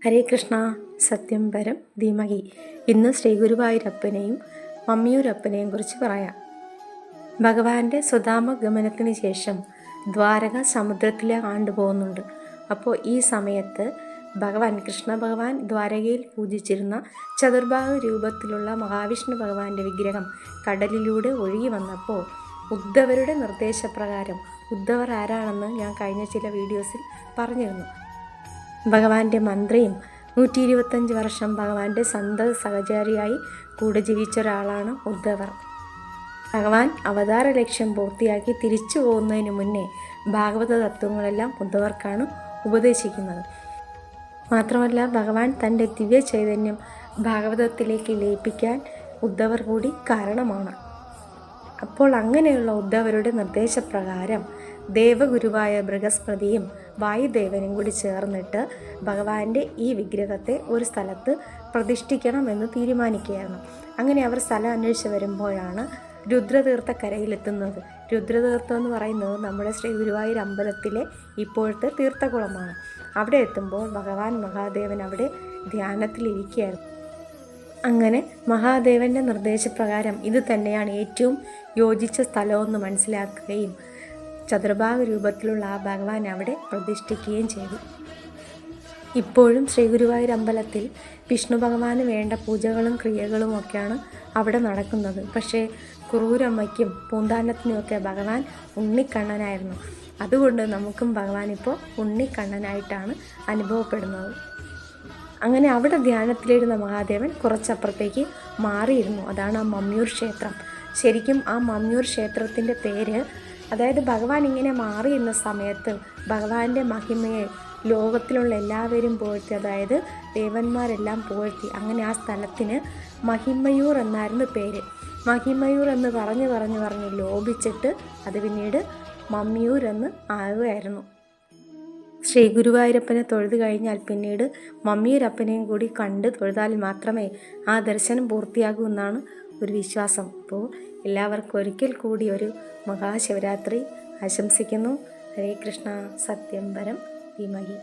ഹരേ കൃഷ്ണ. സത്യം പരം ധീമഹി. ഇന്ന് ശ്രീ ഗുരുവായൂരപ്പനെയും മമ്മിയൂരപ്പനെയും കുറിച്ച് പറയാം. ഭഗവാന്റെ സ്വധാമഗമനത്തിന് ശേഷം ദ്വാരക സമുദ്രത്തിലെ ആണ്ടുപോകുന്നുണ്ട്. അപ്പോൾ ഈ സമയത്ത് കൃഷ്ണ ഭഗവാൻ ദ്വാരകയിൽ പൂജിച്ചിരുന്ന ചതുർബാഹു രൂപത്തിലുള്ള മഹാവിഷ്ണു ഭഗവാന്റെ വിഗ്രഹം കടലിലൂടെ ഒഴുകി വന്നപ്പോൾ ഉദ്ധവരുടെ നിർദ്ദേശപ്രകാരം, ഉദ്ധവർ ആരാണെന്ന് ഞാൻ കഴിഞ്ഞ ചില വീഡിയോസിൽ പറഞ്ഞിരുന്നു. ഭഗവാന്റെ മന്ത്രിയും 125 വർഷം ഭഗവാന്റെ സന്തത സഹചാരിയായി കൂടെ ജീവിച്ച ഒരാളാണ് ഉദ്ധവർ. ഭഗവാൻ അവതാര ലക്ഷ്യം പൂർത്തിയാക്കി തിരിച്ചു പോകുന്നതിന് മുന്നേ ഭാഗവത തത്വങ്ങളെല്ലാം ഉദ്ധവർക്കാണ് ഉപദേശിക്കുന്നത്. മാത്രമല്ല ഭഗവാൻ തൻ്റെ ദിവ്യ ചൈതന്യം ഭാഗവതത്തിലേക്ക് ലയിപ്പിക്കാൻ ഉദ്ധവർ കൂടി കാരണമാണ്. അപ്പോൾ അങ്ങനെയുള്ള ഉദ്ധവരുടെ നിർദ്ദേശപ്രകാരം ദേവഗുരുവായ ബൃഹസ്പതിയും വായുദേവനും കൂടി ചേർന്നിട്ട് ഭഗവാന്റെ ഈ വിഗ്രഹത്തെ ഒരു സ്ഥലത്ത് പ്രതിഷ്ഠിക്കണമെന്ന് തീരുമാനിക്കുകയായിരുന്നു. അങ്ങനെ അവർ സ്ഥലം അന്വേഷിച്ച് വരുമ്പോഴാണ് രുദ്രതീർത്ഥ കരയിലെത്തുന്നത്. രുദ്രതീർത്ഥം എന്ന് പറയുന്നത് നമ്മുടെ ശ്രീ ഗുരുവായൂർ അമ്പലത്തിലെ ഇപ്പോഴത്തെ തീർത്ഥകുളമാണ്. അവിടെ എത്തുമ്പോൾ ഭഗവാൻ മഹാദേവൻ അവിടെ ധ്യാനത്തിലിരിക്കുകയായിരുന്നു. അങ്ങനെ മഹാദേവൻ്റെ നിർദ്ദേശപ്രകാരം ഇത് തന്നെയാണ് ഏറ്റവും യോജിച്ച സ്ഥലമെന്ന് മനസ്സിലാക്കുകയും ചതുർഭാഗ രൂപത്തിലുള്ള ആ ഭഗവാൻ അവിടെ പ്രതിഷ്ഠിക്കുകയും ചെയ്തു. ഇപ്പോഴും ശ്രീ ഗുരുവായൂർ അമ്പലത്തിൽ വിഷ്ണു ഭഗവാന് വേണ്ട പൂജകളും ക്രിയകളും ഒക്കെയാണ് അവിടെ നടക്കുന്നത്. പക്ഷേ കുറൂരമ്മയ്ക്കും പൂന്താനത്തിനുമൊക്കെ ഭഗവാൻ ഉണ്ണിക്കണ്ണനായിരുന്നു. അതുകൊണ്ട് നമുക്കും ഭഗവാൻ ഇപ്പോൾ ഉണ്ണിക്കണ്ണനായിട്ടാണ് അനുഭവപ്പെടുന്നത്. അങ്ങനെ അവിടെ ധ്യാനത്തിലിരുന്ന മഹാദേവൻ കുറച്ചപ്പുറത്തേക്ക് മാറിയിരുന്നു. അതാണ് ആ മമ്മിയൂർ ക്ഷേത്രം. ശരിക്കും ആ മമ്മിയൂർ ക്ഷേത്രത്തിൻ്റെ പേര്, അതായത് ഭഗവാൻ ഇങ്ങനെ മാറിയിരുന്ന സമയത്ത് ഭഗവാന്റെ മഹിമയെ ലോകത്തിലുള്ള എല്ലാവരും പുകഴ്ത്തി, അതായത് ദേവന്മാരെല്ലാം പുകഴ്ത്തി. അങ്ങനെ ആ സ്ഥലത്തിന് മഹിമയൂർ എന്നായിരുന്നു പേര്. മഹിമയൂർ എന്ന് പറഞ്ഞ് ലോപിച്ചിട്ട് അത് പിന്നീട് മമ്മിയൂർ എന്ന് ആവുകയായിരുന്നു. ശ്രീ ഗുരുവായൂരപ്പനെ തൊഴുത് കഴിഞ്ഞാൽ പിന്നീട് മമ്മിയൂരപ്പനെയും കൂടി കണ്ട് തൊഴുതാൽ മാത്രമേ ആ ദർശനം പൂർത്തിയാകൂ എന്നാണ് ഒരു വിശ്വാസം. അപ്പോൾ എല്ലാവർക്കും ഒരിക്കൽ കൂടി ഒരു മഹാശിവരാത്രി ആശംസിക്കുന്നു. ഹരേ കൃഷ്ണ. സത്യം പരം ധീമഹി.